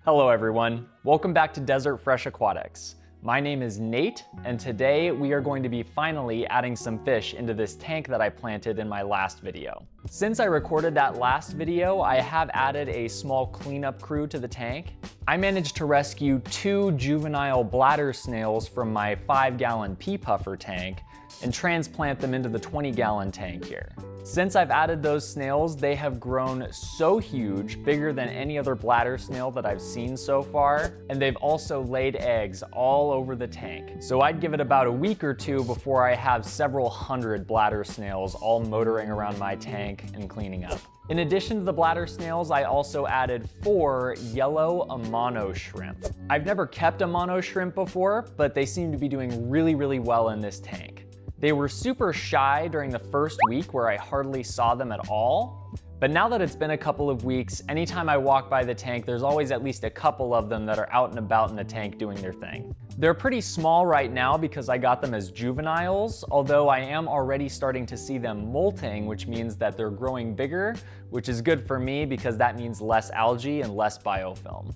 Hello everyone, welcome back to Desert Fresh Aquatics. My name is Nate, and today we are going to be finally adding some fish into this tank that I planted in my last video. Since I recorded that last video, I have added a small cleanup crew to the tank. I managed to rescue 2 juvenile bladder snails from my 5-gallon Pea Puffer tank and transplant them into the 20-gallon tank here. Since I've added those snails, they have grown so huge, bigger than any other bladder snail that I've seen so far, and they've also laid eggs all over the tank. So I'd give it about a week or two before I have several hundred bladder snails all motoring around my tank and cleaning up. In addition to the bladder snails, I also added 4 yellow Amano shrimp. I've never kept Amano shrimp before, but they seem to be doing really well in this tank. They were super shy during the first week where I hardly saw them at all, but now that it's been a couple of weeks, anytime I walk by the tank, there's always at least a couple of them that are out and about in the tank doing their thing. They're pretty small right now because I got them as juveniles, although I am already starting to see them molting, which means that they're growing bigger, which is good for me because that means less algae and less biofilm.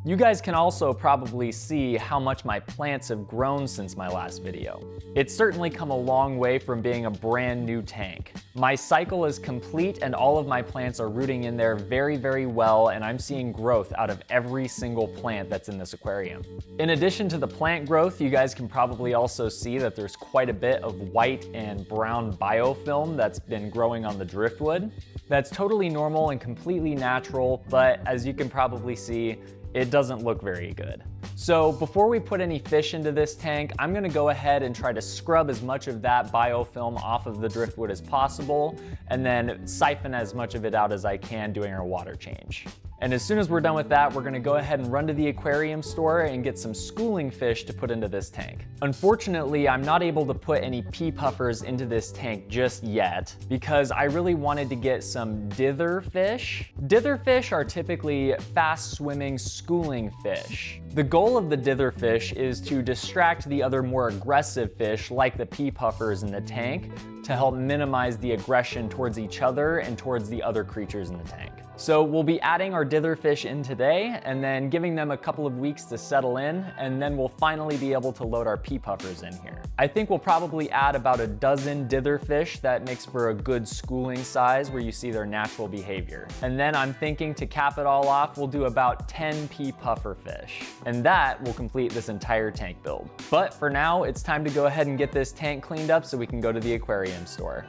You guys can also probably see how much my plants have grown since my last video. It's certainly come a long way from being a brand new tank. My cycle is complete and all of my plants are rooting in there very well, and I'm seeing growth out of every single plant that's in this aquarium. In addition to the plant growth, you guys can probably also see that there's quite a bit of white and brown biofilm that's been growing on the driftwood. That's totally normal and completely natural, but as you can probably see, it doesn't look very good. So before we put any fish into this tank, I'm gonna go ahead and try to scrub as much of that biofilm off of the driftwood as possible, and then siphon as much of it out as I can during our water change. And as soon as we're done with that, we're gonna go ahead and run to the aquarium store and get some schooling fish to put into this tank. Unfortunately, I'm not able to put any pea puffers into this tank just yet because I really wanted to get some dither fish. Dither fish are typically fast swimming schooling fish. The goal of the dither fish is to distract the other more aggressive fish like the pea puffers in the tank to help minimize the aggression towards each other and towards the other creatures in the tank. So we'll be adding our dither fish in today and then giving them a couple of weeks to settle in, and then we'll finally be able to load our pea puffers in here. I think we'll probably add about a dozen dither fish. That makes for a good schooling size where you see their natural behavior. And then I'm thinking to cap it all off, we'll do about 10 pea puffer fish. And that will complete this entire tank build. But for now, it's time to go ahead and get this tank cleaned up so we can go to the aquarium store.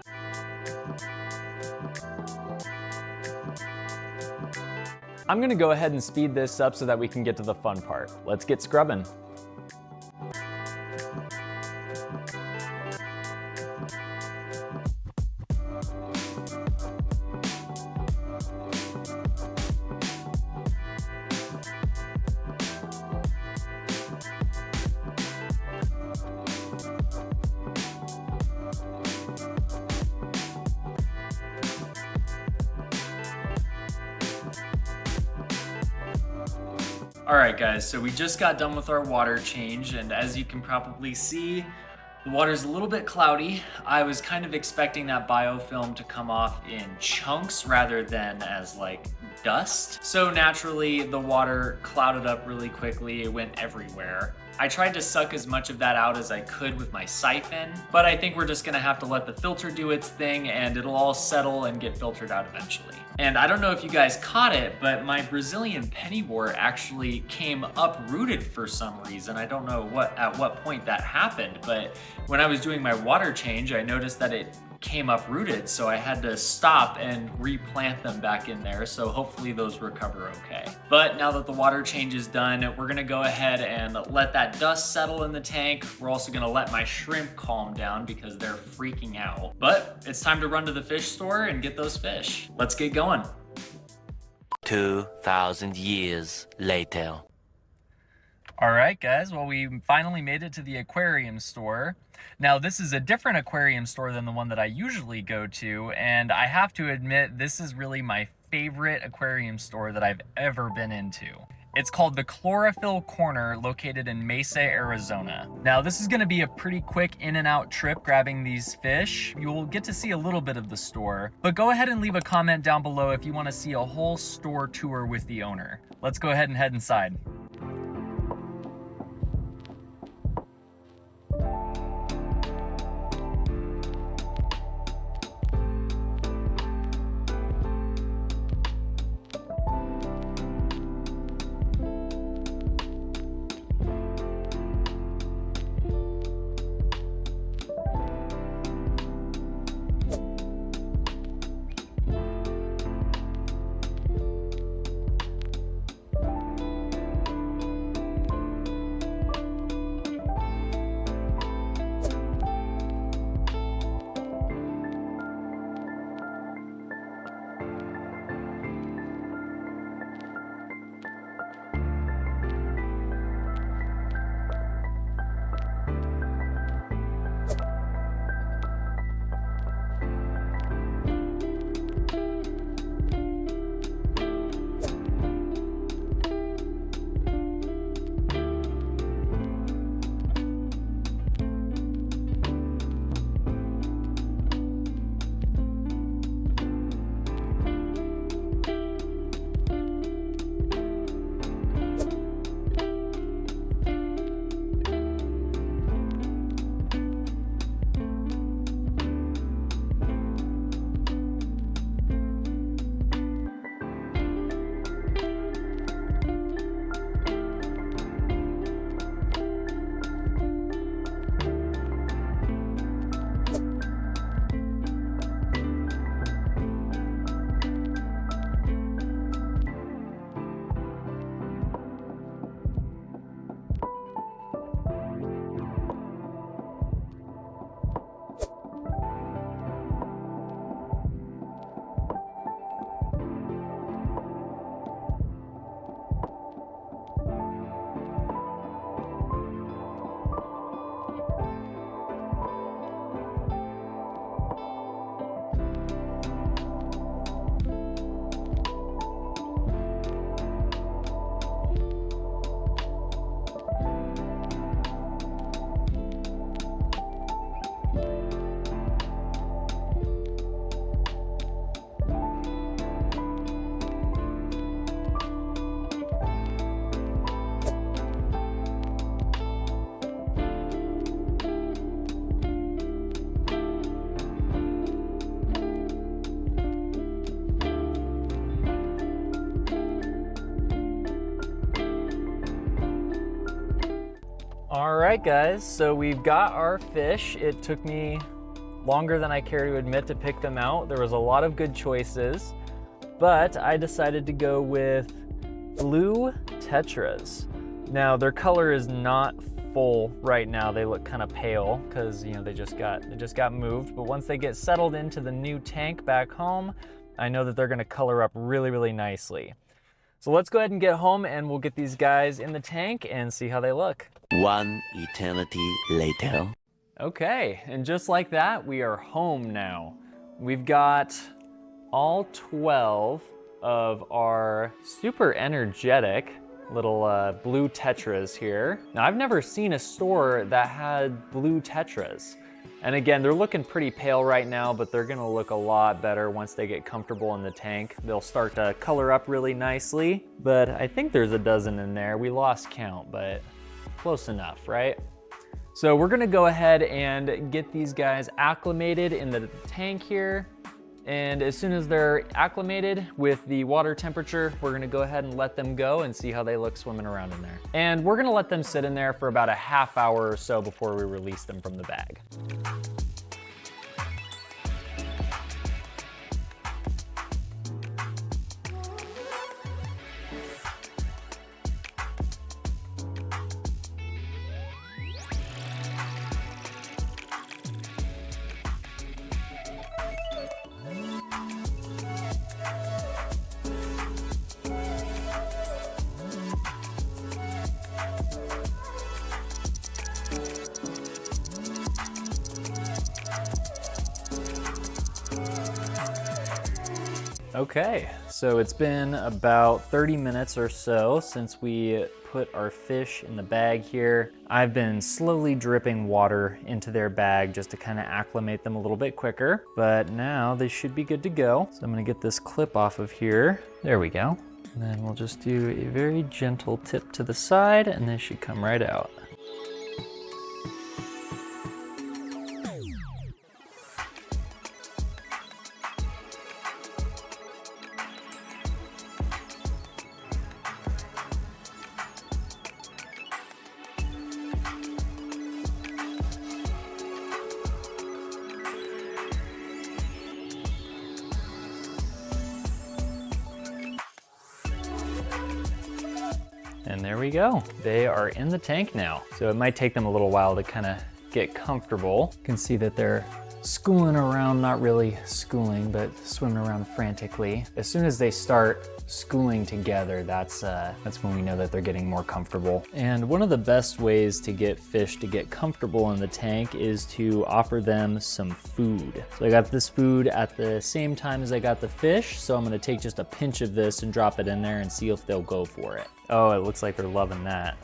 I'm gonna go ahead and speed this up so that we can get to the fun part. Let's get scrubbing. Alright guys, so we just got done with our water change, and as you can probably see, the water's a little bit cloudy. I was kind of expecting that biofilm to come off in chunks rather than as like dust. So naturally, the water clouded up really quickly. It went everywhere. I tried to suck as much of that out as I could with my siphon, but I think we're just gonna have to let the filter do its thing and it'll all settle and get filtered out eventually. And I don't know if you guys caught it, but my Brazilian pennywort actually came uprooted for some reason. I don't know at what point that happened, but when I was doing my water change, I noticed that it came uprooted, so I had to stop and replant them back in there, so hopefully those recover okay. But now that the water change is done, we're gonna go ahead and let that dust settle in the tank. We're also gonna let my shrimp calm down because they're freaking out. But it's time to run to the fish store and get those fish. Let's get going. 2,000 years later. All right, guys, well, we finally made it to the aquarium store. Now, this is a different aquarium store than the one that I usually go to, and I have to admit, this is really my favorite aquarium store that I've ever been into. It's called the Chlorophyll Corner, located in Mesa, Arizona. Now, this is gonna be a pretty quick in and out trip grabbing these fish. You'll get to see a little bit of the store, but go ahead and leave a comment down below if you wanna see a whole store tour with the owner. Let's go ahead and head inside. All right, guys, so we've got our fish. It took me longer than I care to admit to pick them out. There was a lot of good choices, but I decided to go with Blue Tetras. Now, their color is not full right now. They look kind of pale because, you know, they just got moved, but once they get settled into the new tank back home, I know that they're gonna color up really, really nicely. So let's go ahead and get home and we'll get these guys in the tank and see how they look. One eternity later. Okay, and just like that, we are home now. We've got all 12 of our super energetic little Blue Tetras here. Now, I've never seen a store that had Blue Tetras. And again, they're looking pretty pale right now, but they're gonna look a lot better once they get comfortable in the tank. They'll start to color up really nicely, but I think there's a dozen in there. We lost count, but close enough, right? So we're gonna go ahead and get these guys acclimated in the tank here. And as soon as they're acclimated with the water temperature, we're gonna go ahead and let them go and see how they look swimming around in there. And we're gonna let them sit in there for about a half hour or so before we release them from the bag. Okay, So it's been about 30 minutes or so since we put our fish in the bag here. I've been slowly dripping water into their bag just to kind of acclimate them a little bit quicker, but now they should be good to go. So I'm gonna get this clip off of here. There we go. And then we'll just do a very gentle tip to the side and they should come right out. And there we go. They are in the tank now. So it might take them a little while to kind of get comfortable. You can see that they're schooling around, not really schooling, but swimming around frantically. As soon as they start schooling together, that's when we know that they're getting more comfortable. And one of the best ways to get fish to get comfortable in the tank is to offer them some food. So I got this food at the same time as I got the fish, so I'm gonna take just a pinch of this and drop it in there and see if they'll go for it. Oh, it looks like they're loving that.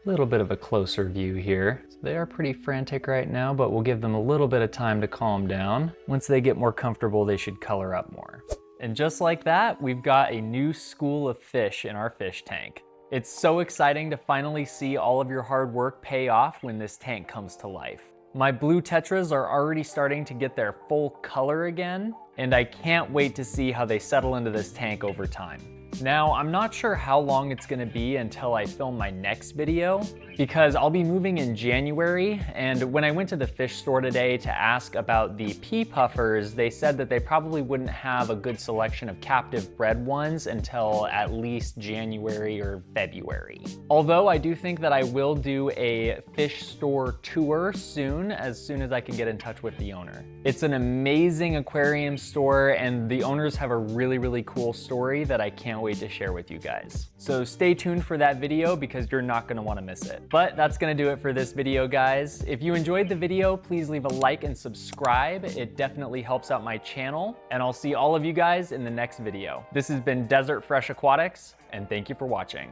Little bit of a closer view here. So they are pretty frantic right now, but we'll give them a little bit of time to calm down. Once they get more comfortable, they should color up more. And just like that, we've got a new school of fish in our fish tank. It's so exciting to finally see all of your hard work pay off when this tank comes to life. My Blue Tetras are already starting to get their full color again, and I can't wait to see how they settle into this tank over time. Now, I'm not sure how long it's gonna be until I film my next video, because I'll be moving in January, and when I went to the fish store today to ask about the Pea Puffers, they said that they probably wouldn't have a good selection of captive bred ones until at least January or February. Although I do think that I will do a fish store tour soon as I can get in touch with the owner. It's an amazing aquarium store, and the owners have a really, really cool story that I can't wait to share with you guys. So stay tuned for that video because you're not gonna wanna miss it. But that's gonna do it for this video, guys. If you enjoyed the video, please leave a like and subscribe. It definitely helps out my channel, and I'll see all of you guys in the next video. This has been Desert Fresh Aquatics, and thank you for watching.